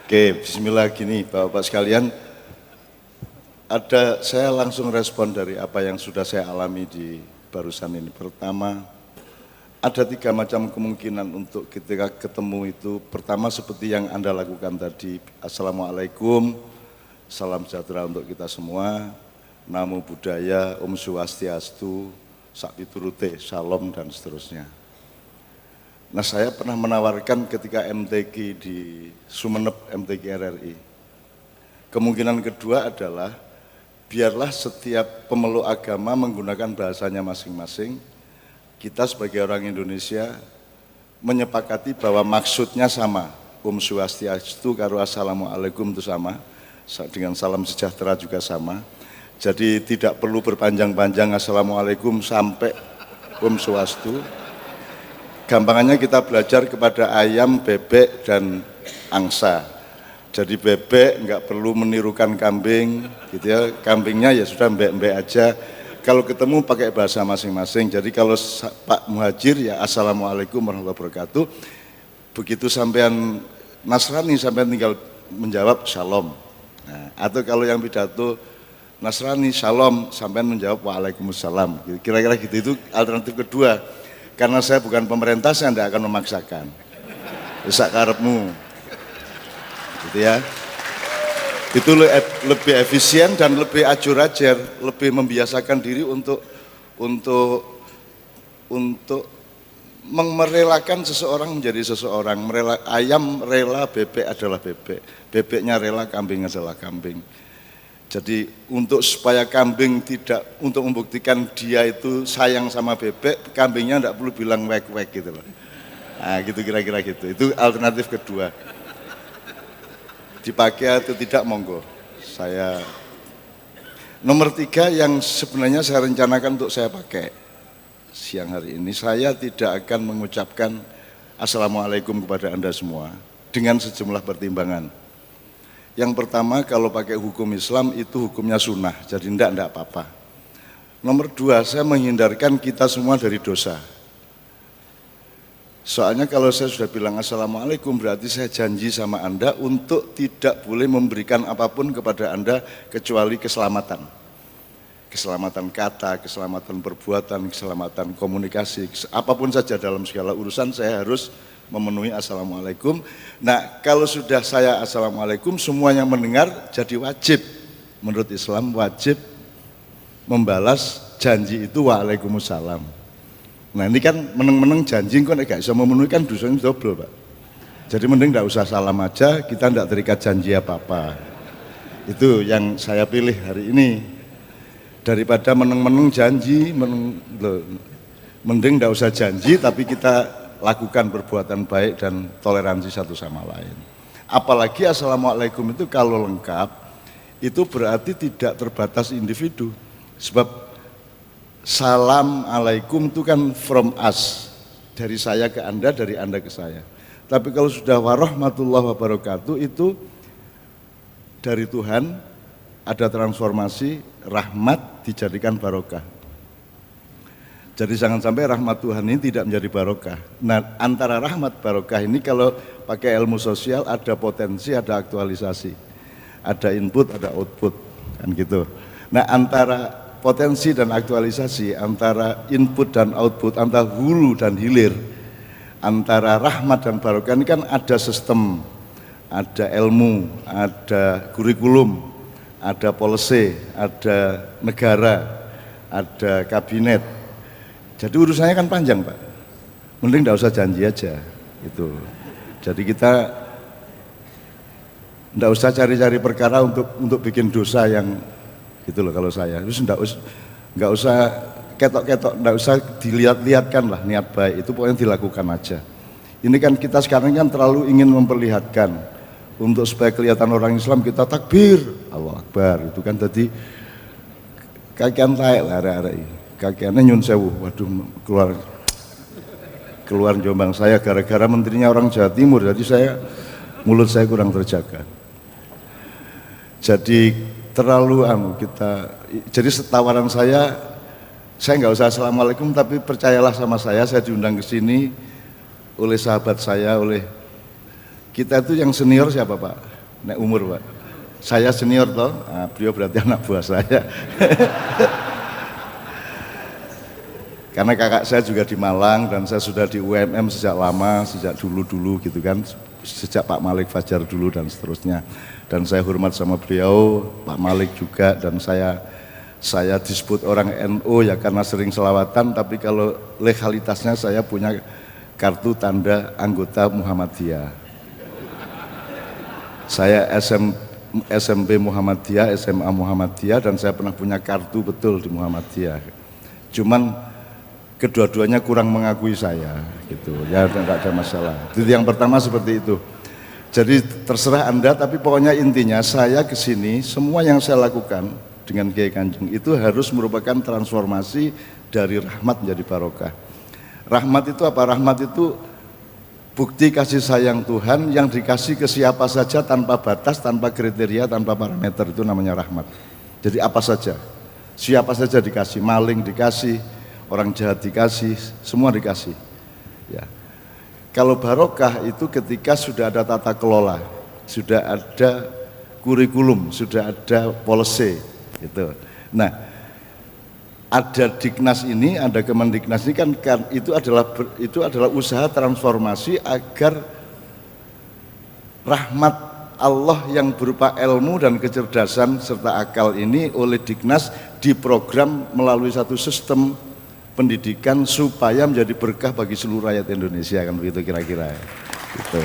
Oke, bismillah gini Bapak-Bapak sekalian, saya langsung respon dari apa yang sudah saya alami di barusan ini. Pertama, ada 3 macam kemungkinan untuk ketika ketemu itu. Pertama seperti yang Anda lakukan tadi, Assalamualaikum, salam sejahtera untuk kita semua, Namo Buddhaya, Om Swastiastu, Sakti Turute, Shalom dan seterusnya. Nah, saya pernah menawarkan ketika MTQ di Sumeneb, MTQ RRI. Kemungkinan kedua adalah biarlah setiap pemeluk agama menggunakan bahasanya masing-masing. Kita sebagai orang Indonesia menyepakati bahwa maksudnya sama. Om Swastiastu karo Assalamualaikum itu sama, dengan salam sejahtera juga sama. Jadi tidak perlu berpanjang-panjang Assalamualaikum sampai Om Swastu. Gampangannya kita belajar kepada ayam, bebek, dan angsa. Jadi bebek nggak perlu menirukan kambing, gitu ya. Kambingnya ya sudah mbek-mbek aja. Kalau ketemu pakai bahasa masing-masing. Jadi kalau Pak Muhajir ya Assalamualaikum warahmatullahi wabarakatuh. Begitu sampean Nasrani sampean tinggal menjawab Shalom. Nah, atau kalau yang pidato Nasrani Shalom sampean menjawab Waalaikumsalam. Kira-kira gitu, itu alternatif kedua. Karena saya bukan pemerintah, saya tidak akan memaksakan. Sak karepmu. Gitu ya. Itu lebih efisien dan lebih ajur-ajar, lebih membiasakan diri untuk merelakan seseorang menjadi seseorang. Ayam rela, bebek adalah bebek. Bebeknya rela, kambing adalah kambing. Jadi supaya kambing tidak, untuk membuktikan dia itu sayang sama bebek, kambingnya tidak perlu bilang wek-wek gitu loh. Nah gitu kira-kira gitu, itu alternatif kedua. Dipakai atau tidak monggo. Nomor 3 yang sebenarnya saya rencanakan untuk saya pakai siang hari ini, saya tidak akan mengucapkan Assalamualaikum kepada Anda semua dengan sejumlah pertimbangan. Yang pertama, kalau pakai hukum Islam itu hukumnya sunnah, jadi enggak apa-apa. Nomor 2, saya menghindarkan kita semua dari dosa. Soalnya kalau saya sudah bilang Assalamualaikum, berarti saya janji sama Anda untuk tidak boleh memberikan apapun kepada Anda kecuali keselamatan. Keselamatan kata, keselamatan perbuatan, keselamatan komunikasi, apapun saja dalam segala urusan saya harus memenuhi Assalamualaikum. Nah, kalau sudah saya Assalamualaikum, semua yang mendengar jadi wajib. Menurut Islam wajib membalas janji itu Waalaikumsalam. Nah, ini kan meneng-meneng janji kok gak bisa memenuhi kan dosanya double, Pak. Jadi mending gak usah salam aja, kita gak terikat janji apa-apa. Itu yang saya pilih hari ini. Daripada meneng-meneng janji, mending gak usah janji tapi kita lakukan perbuatan baik dan toleransi satu sama lain. Apalagi Assalamualaikum itu kalau lengkap, itu berarti tidak terbatas individu. Sebab salam alaikum itu kan from us, dari saya ke Anda, dari Anda ke saya. Tapi kalau sudah warahmatullahi wabarakatuh itu dari Tuhan, ada transformasi, rahmat dijadikan barokah. Jadi jangan sampai rahmat Tuhan ini tidak menjadi barokah. Nah, antara rahmat barokah ini kalau pakai ilmu sosial ada potensi, ada aktualisasi. Ada input, ada output, kan gitu. Nah, antara potensi dan aktualisasi, antara input dan output, antara hulu dan hilir, antara rahmat dan barokah ini kan ada sistem, ada ilmu, ada kurikulum, ada policy, ada negara, ada kabinet. Jadi urusannya kan panjang, Pak. Mending enggak usah janji aja itu. Jadi kita enggak usah cari-cari perkara untuk bikin dosa yang gitu loh kalau saya. Terus enggak usah ketok-ketok, enggak usah dilihat-lihatkan lah niat baik, itu pokoknya dilakukan aja. Ini kan kita sekarang kan terlalu ingin memperlihatkan untuk supaya kelihatan orang Islam kita takbir, Allahu Akbar, itu kan tadi kakian taek lah arek-arek ini. Kakiannya nyun sewu, waduh keluar Jombang saya gara-gara menterinya orang Jawa Timur, jadi mulut saya kurang terjaga. Jadi terlalu jadi tawaran saya nggak usah Assalamualaikum, tapi percayalah sama saya diundang ke sini oleh sahabat saya, oleh Kita itu yang senior siapa Pak? Nek umur Pak? Saya senior toh, nah, beliau berarti anak buah saya. Karena kakak saya juga di Malang dan saya sudah di UMM sejak lama, sejak dulu-dulu gitu kan, sejak Pak Malik Fajar dulu dan seterusnya. Dan saya hormat sama beliau, Pak Malik juga, dan saya disebut orang NU ya karena sering selawatan, tapi kalau legalitasnya saya punya kartu tanda anggota Muhammadiyah. Saya SMP Muhammadiyah, SMA Muhammadiyah, dan saya pernah punya kartu betul di Muhammadiyah. Cuman kedua-duanya kurang mengakui saya gitu ya, enggak ada masalah. Jadi yang pertama seperti itu. Jadi terserah Anda, tapi pokoknya intinya saya ke sini, semua yang saya lakukan dengan Kiai Kanjeng itu harus merupakan transformasi dari rahmat menjadi barokah. Rahmat itu apa? Rahmat itu bukti kasih sayang Tuhan yang dikasih ke siapa saja tanpa batas, tanpa kriteria, tanpa parameter, itu namanya rahmat. Jadi apa saja, siapa saja dikasih, maling dikasih, orang jahat dikasih, semua dikasih. Ya. Kalau barokah itu ketika sudah ada tata kelola, sudah ada kurikulum, sudah ada policy, gitu. Nah, ada Diknas ini, ada Kemendiknas ini kan itu adalah usaha transformasi agar rahmat Allah yang berupa ilmu dan kecerdasan serta akal ini oleh Diknas diprogram melalui satu sistem pendidikan supaya menjadi berkah bagi seluruh rakyat Indonesia, kan begitu kira-kira gitu.